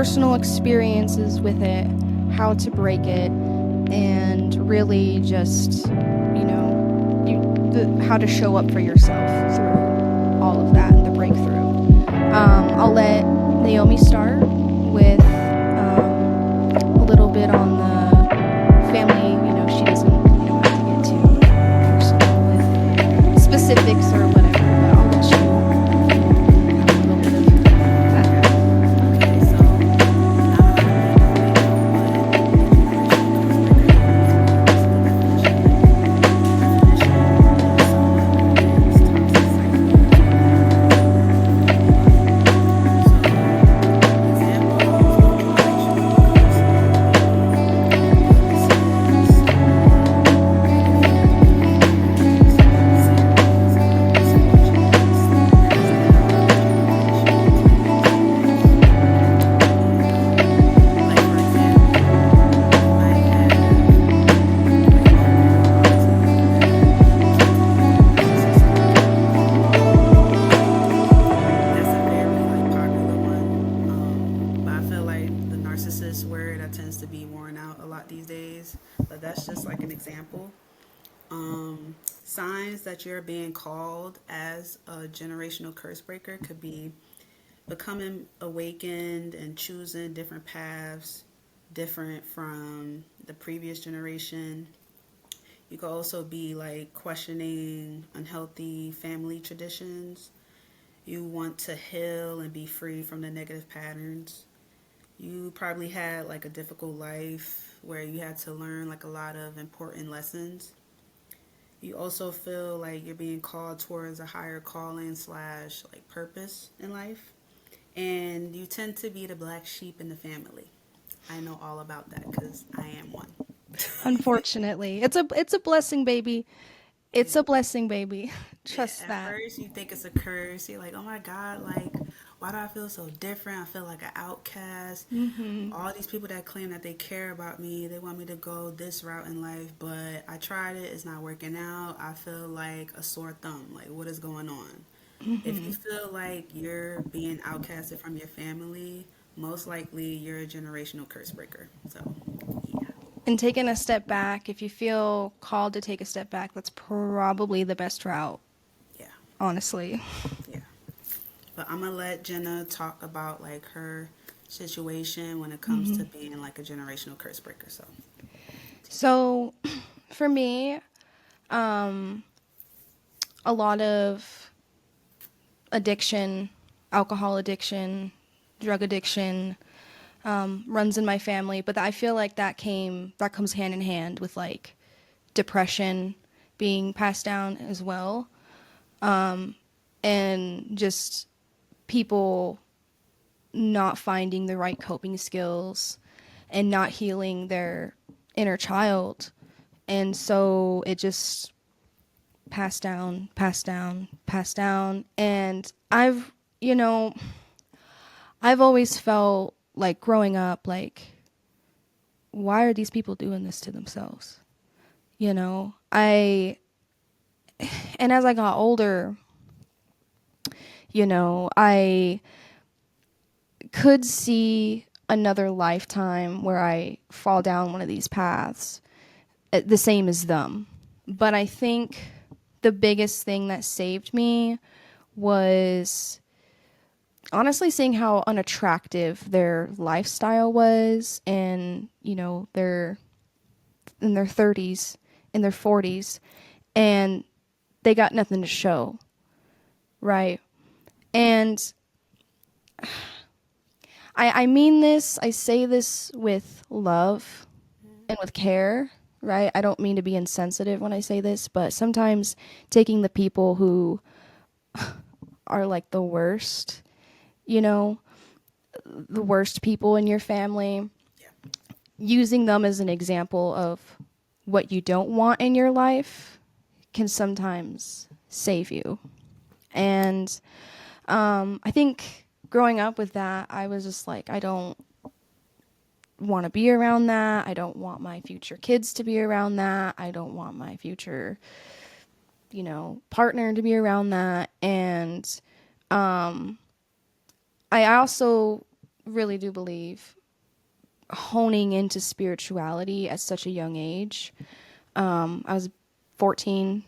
personal experiences with it, how to break it, and really just, how to show up for yourself through all of that and the breakthrough. I'll let Naomi start with a little bit on the family. She doesn't have to get too personal with specifics or whatever, but I'll let you have a little bit of background. Okay, so not a lot of people may know what a word that tends to be worn out a lot these days, but that's just like an example. Signs that you're being called as a generational curse breaker could be becoming awakened and choosing different paths, different from the previous generation. You could also be like questioning unhealthy family traditions. You want to heal and be free from the negative patterns. You probably had like a difficult life where you had to learn like a lot of important lessons. You also feel like you're being called towards a higher calling slash like purpose in life. And you tend to be the black sheep in the family. I know all about that because I am one. Unfortunately, it's a blessing, baby. It's Yeah. a blessing, baby. Yeah, Trust at that. first you think it's a curse. You're like, oh my God, like, why do I feel so different? I feel like an outcast. Hmm. All these people that claim that they care about me, they want me to go this route in life, but I tried it, it's not working out. I feel like a sore thumb. Like, what is going on? If you Hmm. feel like you're being outcasted from your family, most likely you're a generational curse breaker. So, yeah, And taking a step back, if you feel called to take a step back, that's probably the best route, yeah, honestly. yeah. But I'm gonna let Jenna talk about like her situation when it comes Hmm. to being like a generational curse breaker. So, So, for me, um, a lot of addiction, alcohol addiction, drug addiction, runs in my family, but I feel like that comes hand in hand with like depression being passed down as well, and just people not finding the right coping skills and not healing their inner child. And so it just passed down, passed down, passed down. And you know, I've always felt like growing up, like, why are these people doing this to themselves? And as I got older, I could see another lifetime where I fall down one of these paths, the same as them. But I think the biggest thing that saved me was honestly seeing how unattractive their lifestyle was, and they're in their 30s, in their 40s, and they got nothing to show, right? And I mean this, I say this with love and with care, right? I don't mean to be insensitive when I say this, but sometimes taking the people who are like you know, the worst people in your family, yeah, using them as an example of what you don't want in your life can sometimes save you. And I think growing up with that, I was just like, I don't want to be around that. I don't want my future kids to be around that. I don't want my future, partner to be around that. And I also really do believe honing into spirituality at such a young age. I was 14,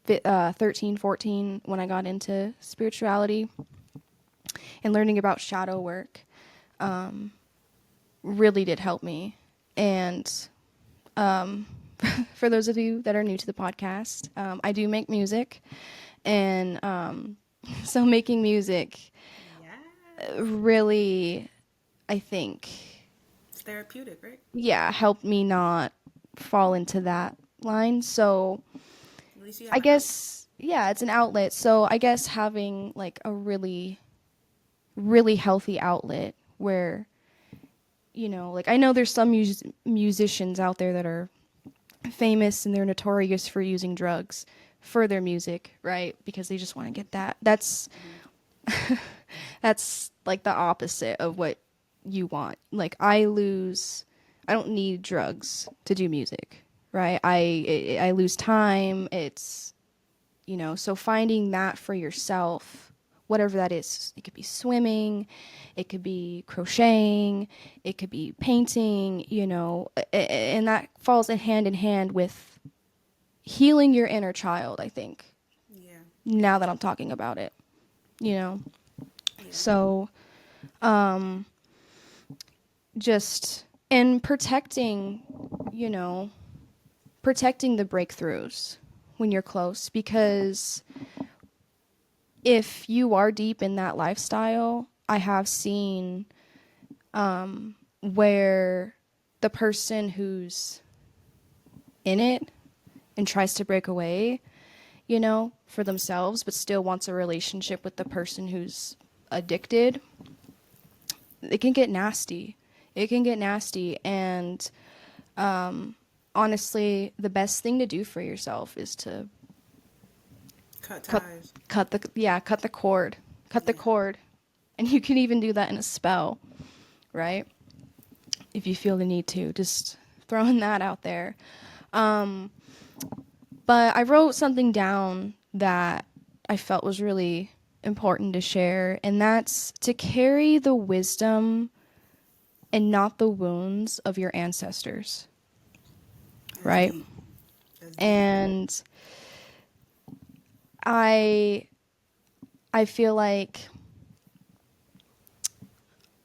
13, 14 when I got into spirituality and learning about shadow work really did help me. And for those of you that are new to the podcast, I do make music. And so making music Yeah. really, I think, It's therapeutic, right? yeah, helped me not fall into that line. So At least you have I an outlet. guess, yeah, it's an outlet. So I guess having like a really, really healthy outlet where, like I know there's some musicians out there that are famous and they're notorious for using drugs for their music, right? Because they just want to get that. Hmm. That's like the opposite of what you want. Like I don't need drugs to do music, right? I lose time. It's, so finding that for yourself, whatever that is, it could be swimming, it could be crocheting, it could be painting, and that falls in hand with healing your inner child, I think. Yeah. Now that I'm talking about it, you know. Yeah. So, just and you know, protecting the breakthroughs when you're close, because if you are deep in that lifestyle, I have seen where the person who's in it and tries to break away, for themselves, but still wants a relationship with the person who's addicted, it can get nasty. It can get nasty. And honestly, the best thing to do for yourself is to Cut cut ties. cut the cord. Cut the Yeah. cord. And you can even do that in a spell, right? If you feel the need to. Just throwing that out there. But I wrote something down that I felt was really important to share, and that's to carry the wisdom and not the wounds of your ancestors, That's right? deep. That's deep. And I I feel like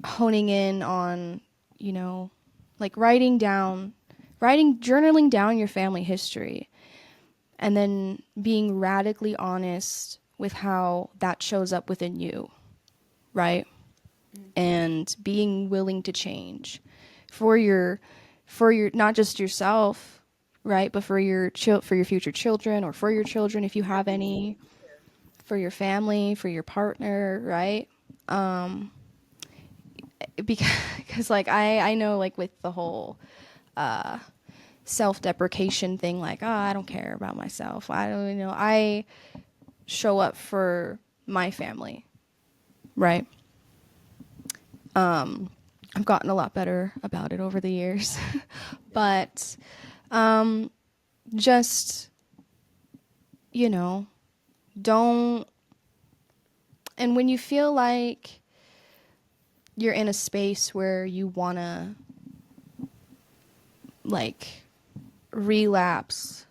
honing in on, you know, like journaling down your family history and then being radically honest with how that shows up within you, right? And being willing to change for your not just yourself, right, but for your future children, or for your children if you have Everyone. any, for your family, for your partner, right? Because like I know, like with the whole self-deprecation thing, like, oh, I don't care about myself, I don't, I show up for my family, right? I've gotten a lot better about it over the years. But just, you know, don't. And when you feel like you're in a space where you want to, like, relapse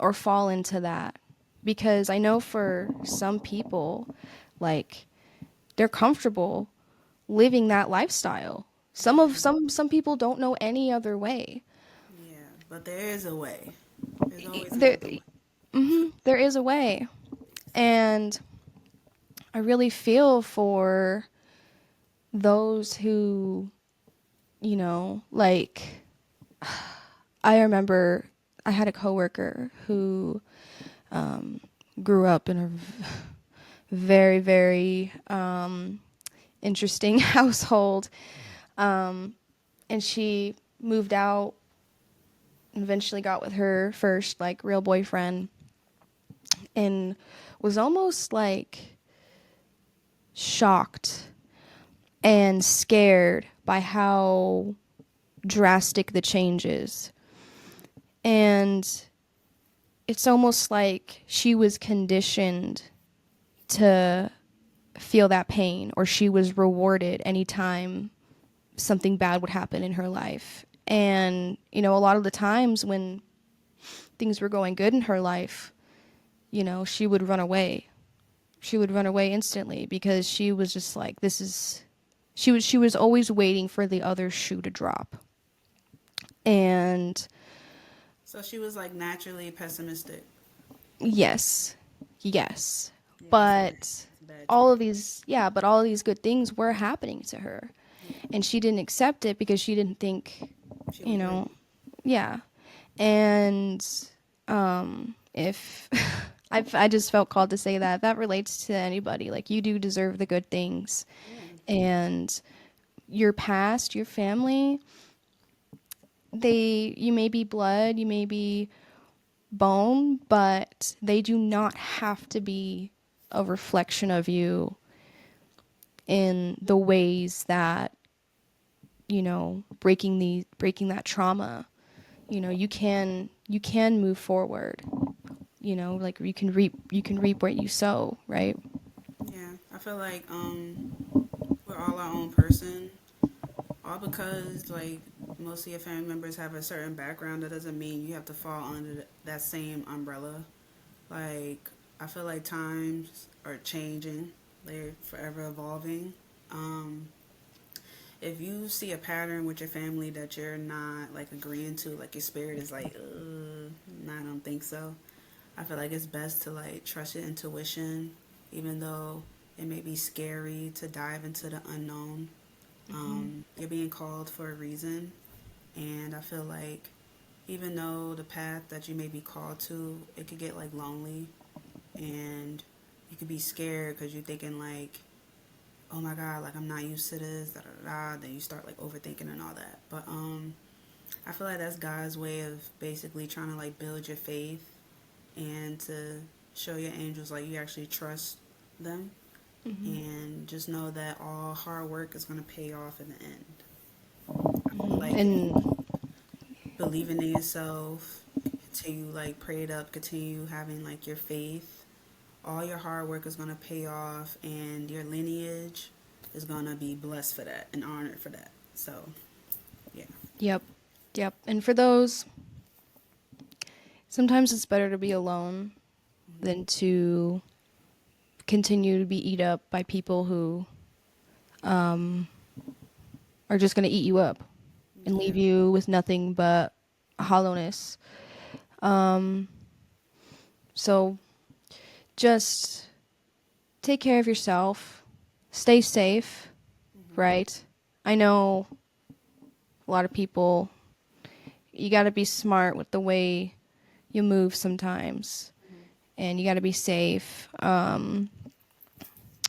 or fall into that, because I know for some people, like, they're comfortable living that lifestyle. Yeah. Some people don't know any other way. Yeah. But there is a way. There's always There, another way. there is a way. And I really feel for those who, like, I remember I had a coworker who grew up in a very, very interesting household. And she moved out and eventually got with her first, like, real boyfriend, and was almost like shocked and scared by how drastic the change is. And it's almost like she was conditioned to feel that pain, or she was rewarded anytime something bad would happen in her life. And, a lot of the times when things were going good in her life, she would run away. She would run away instantly because she was just like, this is she was always waiting for the other shoe to drop. And So she was like naturally pessimistic. yes. Yes. Yeah, But that's a bad all trait. of these, yeah, but all of these good things were happening to her. Yeah, And she didn't accept it because she didn't think, she you was know, ready. yeah. And if I just felt called to say that that relates to anybody. Like, you do deserve the good things. Yeah, And your past, your family, you may be blood, you may be bone, but they do not have to be a reflection of you in the ways that, breaking that trauma. You can move forward. Like, you can reap what you sow, right? yeah. I feel like we're all our own person. All because like most of your family members have a certain background, that doesn't mean you have to fall under that same umbrella. Like I feel like times are changing; they're forever evolving. Um, if you see a pattern with your family that you're not like agreeing to, like your spirit is like, nah, I don't think so. I feel like it's best to like trust your intuition, even though it may be scary to dive into the unknown. You're being called for a reason, and I feel like even though the path that you may be called to, it could get like lonely, and you could be scared because you're thinking like, oh my god, like I'm not used to this, da da da. Then you start like overthinking and all that. But I feel like that's God's way of basically trying to like build your faith and to show your angels like you actually trust them, and just know that all hard work is going to pay off in the end. I feel like if you And keep believing in yourself, continue like prayed up, continue having like your faith, all your hard work is going to pay off, and your lineage is going to be blessed for that and honored for that. So yeah. yep, yep. And for those, sometimes it's better to be alone than to continue to be eat up by people who are just going to eat you up and Yeah. leave you with nothing but hollowness. So just take care of yourself, stay safe, right? I know a lot of people, you got to be smart with the way you move sometimes, and you got to be safe.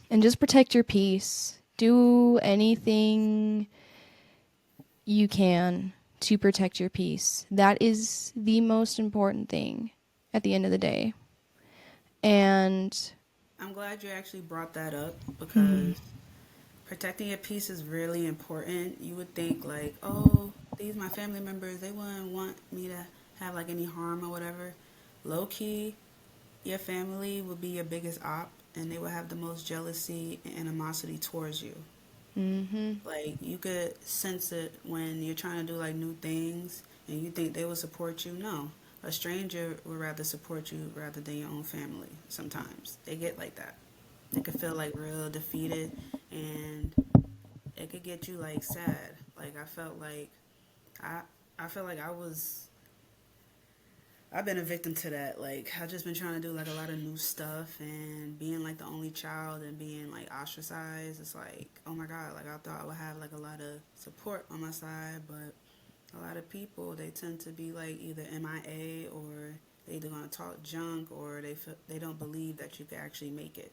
And just protect your peace. Do anything you can to protect your peace. That is the most important thing at the end of the day. And I'm glad you actually brought that up because protecting your peace is really important. You would think like, oh, these my family members, they wouldn't want me to have like any harm or whatever. Low key, your family would be your biggest op, and they would have the most jealousy and animosity towards you. Like you could sense it when you're trying to do like new things and you think they will support you. No, a stranger would rather support you rather than your own family. Sometimes they get like that. They could feel like real defeated, and it could get you like sad. Like I I felt like I've been a victim to that. Like I've just been trying to do like a lot of new stuff, and being like the only child and being like ostracized. It's like, oh my god, like I thought I would have like a lot of support on my side, but a lot of people, they tend to be like either MIA, or they either gonna talk junk, or they don't believe that you can actually make it.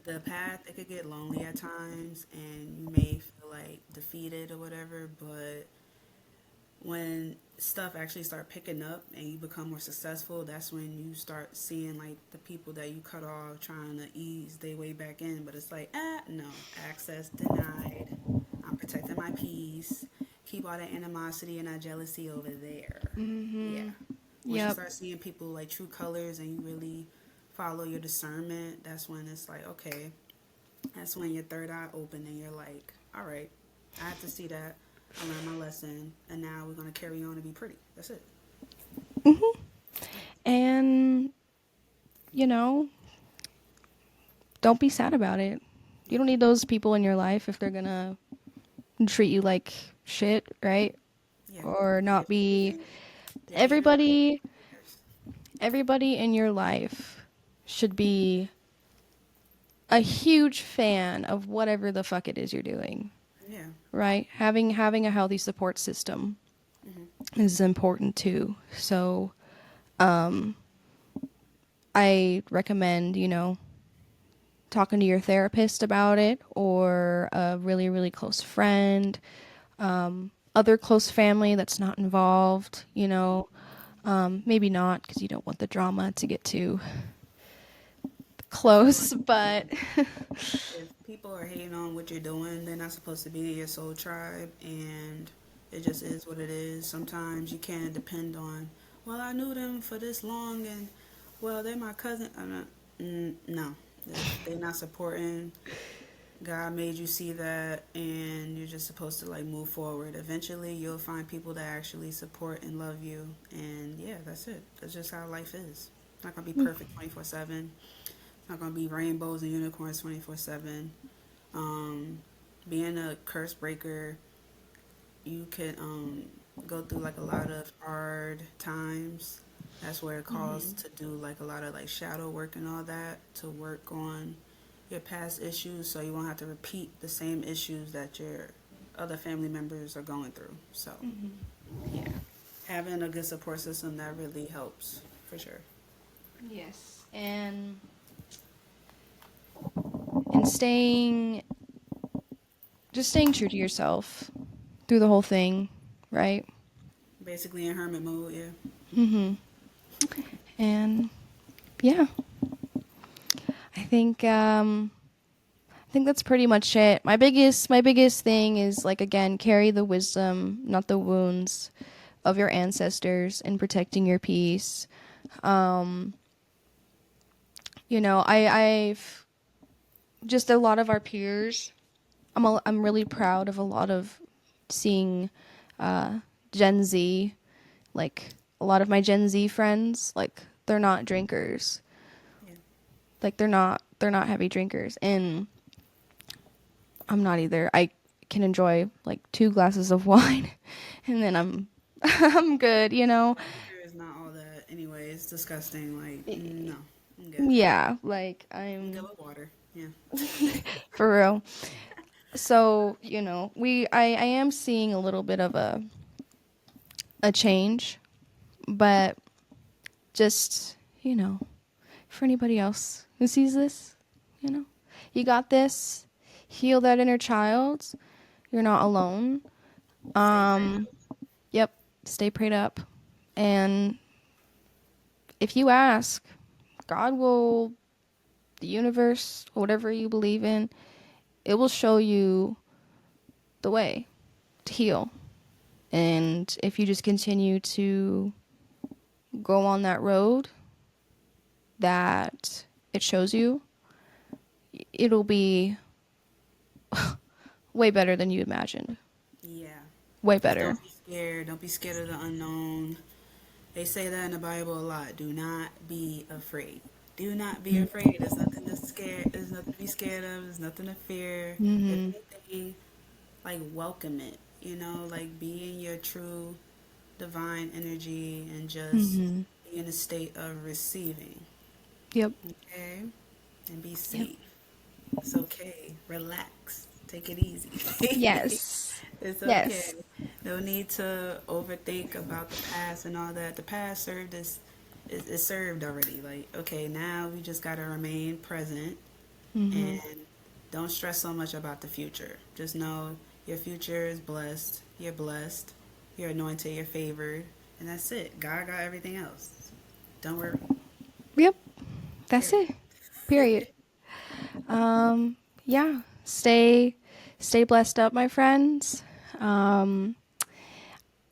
The path, it could get lonely at times, and you may feel like defeated or whatever, but when stuff actually start picking up and you become more successful, that's when you start seeing like the people that you cut off trying to ease their way back in. But it's like, no, access denied. I'm protecting my peace. Keep all that animosity and that jealousy over there. Yeah. Once you yep, start seeing people like true colors and you really follow your discernment, that's when it's like, okay, That's when your third eye open and you're like, all right, I have to see that. I learned my lesson, and now we're gonna carry on and be pretty. That's it. Hmm. Yeah. And, you know, don't be sad about it. You don't Yeah. need those people in your life if they're gonna treat you like shit, right? Yeah. Or You're not be. pleasing. You're catering Everybody, to others. everybody in your life should be a huge fan of whatever the fuck it is you're doing, Yeah. right? Having a healthy support system Hmm. is important too. So, um, I recommend, talking to your therapist about it or a really, really close friend, other close family that's not involved, maybe not because you don't want the drama to get too I feel like close, but if people are hating on what you're doing, they're not supposed to be in your soul tribe, and it just is what it is. Sometimes you can't depend on, well, I knew them for this long, and well, they're my cousin. I'm not, no, if they're not supporting, God made you see that, and you're just supposed to like move forward. Eventually, you'll find people that actually support and love you, and yeah, that's it. That's just how life is. It's not gonna be perfect 24/7. It's not gonna be rainbows and unicorns 24/7. Um, Being a curse breaker, you could go through like a lot of hard times. That's where it calls Mhm. to do like a lot of like shadow work and all that to work on your past issues so you won't have to repeat the same issues that your other family members are going through. So, yeah, having a good support system that really helps for sure. Yes. And staying true to yourself through the whole thing, right? Basically in hermit mode, yeah. Mhm. And yeah, I think I think that's pretty much it. My biggest thing is like again, carry the wisdom, not the wounds of your ancestors in protecting your peace. Um, I've just a lot of our peers. I'm really proud of a lot of seeing uh, Gen Z, like a lot of my Gen Z friends, like they're not drinkers. Yeah. Like they're not heavy drinkers, and I'm not either. I can enjoy like two glasses of wine, and then I'm I'm good. Liquor is not all that anyway. It's disgusting. Like, no, I'm good. Yeah, like I'm good I'm with water. Yeah. for real. So I am seeing a little bit of a change, but just for anybody else who sees this, you know, you got this. Heal that inner child. You're not alone. Stay prayed Um, yep. Stay prayed up, and if you ask, God will, the universe, whatever you believe in, it will show you the way to heal. And if you just continue to go on that road that it shows you, it'll be way better than you imagined. Yeah. Way Just better. don't be scared. Don't be scared of the unknown. They say that in the Bible a lot. Do not be afraid. Do not be afraid. There's nothing to scare. There's nothing to be scared of. There's nothing to fear. If Mm-hmm. anything, like welcome it. Like be in your true divine energy and just Mm-hmm. be in a state of receiving. Yep. Okay? And be Yep. safe. It's okay. Relax. Take it easy. Yes. It's okay. Yes. No need to overthink about the past and all that. The past served us, it served already. Like, okay, now we just got to remain present Mm-hmm. and don't stress so much about the future. Just know your future is blessed. You're blessed. You're anointed. You're favored. And that's it. God got everything else. Don't worry. Yep. That's Period. it. Period. Yeah. Stay blessed up, my friends. Um,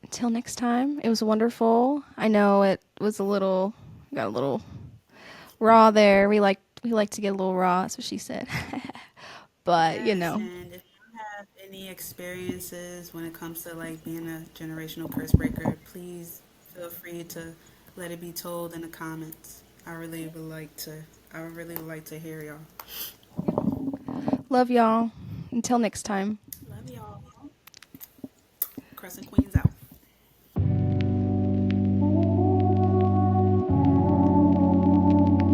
until next time, it was wonderful. I know it was got a little raw there. We like to get a little raw, that's what she said. But, Yes, and if you have any experiences when it comes to like being a generational curse breaker, please feel free to let it be told in the comments. I really would like to hear y'all. love y'all. Until next time. Love y'all. Crescent Queens out.